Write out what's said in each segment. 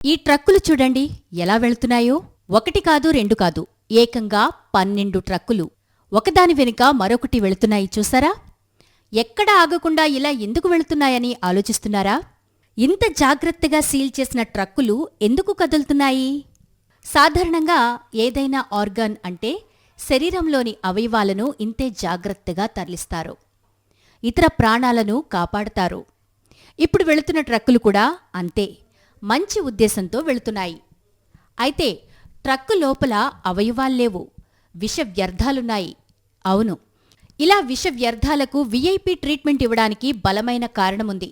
ఈ ట్రక్కులు చూడండి ఎలా వెళ్తున్నాయో. ఒకటి కాదు రెండు కాదు, ఏకంగా 12 ట్రక్కులు ఒకదాని వెనుక మరొకటి వెళుతున్నాయి చూసారా? ఎక్కడా ఆగకుండా ఇలా ఎందుకు వెళుతున్నాయని ఆలోచిస్తున్నారా? ఇంత జాగ్రత్తగా సీల్ చేసిన ట్రక్కులు ఎందుకు కదులుతున్నాయి? సాధారణంగా ఏదైనా ఆర్గాన్ అంటే శరీరంలోని అవయవాలను ఇంతే జాగ్రత్తగా తరలిస్తారు, ఇతర ప్రాణాలను కాపాడతారు. ఇప్పుడు వెళుతున్న ట్రక్కులు కూడా అంతే, మంచి ఉద్దేశంతో వెళుతున్నాయి. అయితే ట్రక్కు లోపల అవయవాల్లేవు, విష వ్యర్థాలున్నాయి. అవును, ఇలా విష వ్యర్థాలకు విఐపి ట్రీట్మెంట్ ఇవ్వడానికి బలమైన కారణముంది.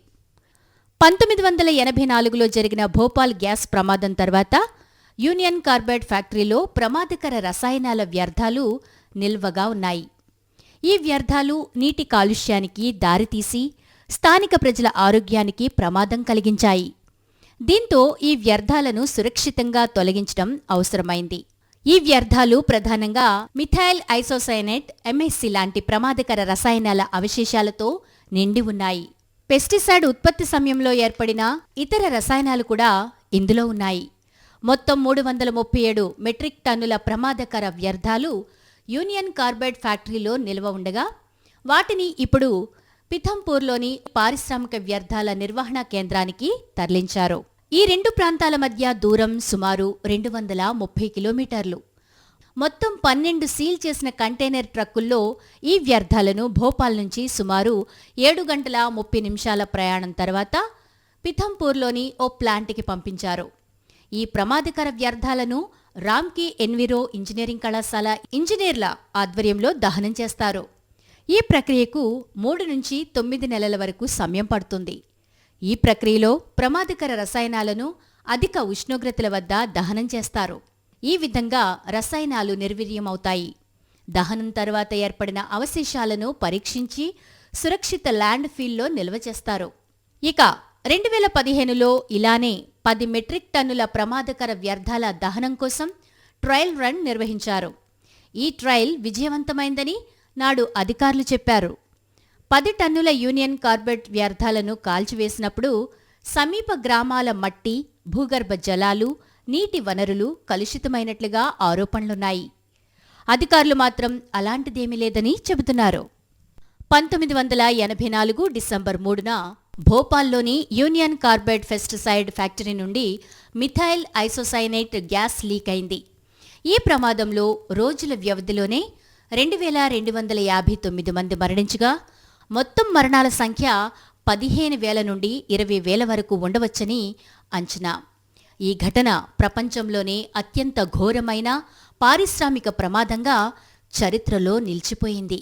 1984లో జరిగిన భోపాల్ గ్యాస్ ప్రమాదం తర్వాత యూనియన్ కార్బైడ్ ఫ్యాక్టరీలో ప్రమాదకర రసాయనాల వ్యర్థాలు నిల్వగా ఉన్నాయి. ఈ వ్యర్థాలు నీటి కాలుష్యానికి దారితీసి స్థానిక ప్రజల ఆరోగ్యానికి ప్రమాదం కలిగించాయి. దీంతో ఈ వ్యర్థాలను సురక్షితంగా తొలగించడం అవసరమైంది. ఈ వ్యర్థాలు ప్రధానంగా మిథైల్ ఐసోసైనేట్, ఎంఎస్సి లాంటి ప్రమాదకర రసాయనాల అవశేషాలతో నిండి ఉన్నాయి. పెస్టిసైడ్ ఉత్పత్తి సమయంలో ఏర్పడిన ఇతర రసాయనాలు కూడా ఇందులో ఉన్నాయి. మొత్తం 337 మెట్రిక్ టన్నుల ప్రమాదకర వ్యర్థాలు యూనియన్ కార్బైడ్ ఫ్యాక్టరీలో నిల్వ ఉండగా, వాటిని ఇప్పుడు పిథంపూర్లోని పారిశ్రామిక వ్యర్థాల నిర్వహణ కేంద్రానికి తరలించారు. ఈ రెండు ప్రాంతాల మధ్య దూరం సుమారు 230 కిలోమీటర్లు. మొత్తం 12 సీల్ చేసిన కంటైనర్ ట్రక్కుల్లో ఈ వ్యర్థాలను భోపాల్ నుంచి సుమారు 7 గంటల 30 నిమిషాల ప్రయాణం తర్వాత పిథంపూర్లోని ఓ ప్లాంట్కి పంపించారు. ఈ ప్రమాదకర వ్యర్థాలను రామ్కీ ఎన్విరో ఇంజనీరింగ్ కళాశాల ఇంజనీర్ల ఆధ్వర్యంలో దహనం చేస్తారు. ఈ ప్రక్రియకు 3 నుంచి 9 నెలల వరకు సమయం పడుతుంది. ఈ ప్రక్రియలో ప్రమాదకర రసాయనాలను అధిక ఉష్ణోగ్రతల వద్ద దహనం చేస్తారు. ఈ విధంగా రసాయనాలు నిర్వీర్యమవుతాయి. దహనం తర్వాత ఏర్పడిన అవశేషాలను పరీక్షించి సురక్షిత ల్యాండ్ ఫీల్డ్లో నిల్వ చేస్తారు. ఇక 2015లో ఇలానే 10 మెట్రిక్ టన్నుల ప్రమాదకర వ్యర్థాల దహనం కోసం ట్రయల్ రన్ నిర్వహించారు. ఈ ట్రయల్ విజయవంతమైందని నాడు అధికారులు చెప్పారు. 10 టన్నుల యూనియన్ కార్బైడ్ వ్యర్థాలను కాల్చివేసినప్పుడు సమీప గ్రామాల మట్టి, భూగర్భ జలాలు, నీటి వనరులు కలుషితమైనట్లుగా ఆరోపణలున్నాయి. అధికారులు మాత్రం అలాంటిదేమీ లేదని చెబుతున్నారు. 1984 డిసెంబర్ 3న భోపాల్లోని యూనియన్ కార్బైడ్ పెస్టిసైడ్ ఫ్యాక్టరీ నుండి మిథైల్ ఐసోసైనేట్ గ్యాస్ లీక్ అయింది. ఈ ప్రమాదంలో రోజుల వ్యవధిలోనే 2259 మంది మరణించగా, మొత్తం మరణాల సంఖ్య 15,000 నుండి 20,000 వరకు ఉండవచ్చని అంచనా. ఈ ఘటన ప్రపంచంలోనే అత్యంత ఘోరమైన పారిశ్రామిక ప్రమాదంగా చరిత్రలో నిలిచిపోయింది.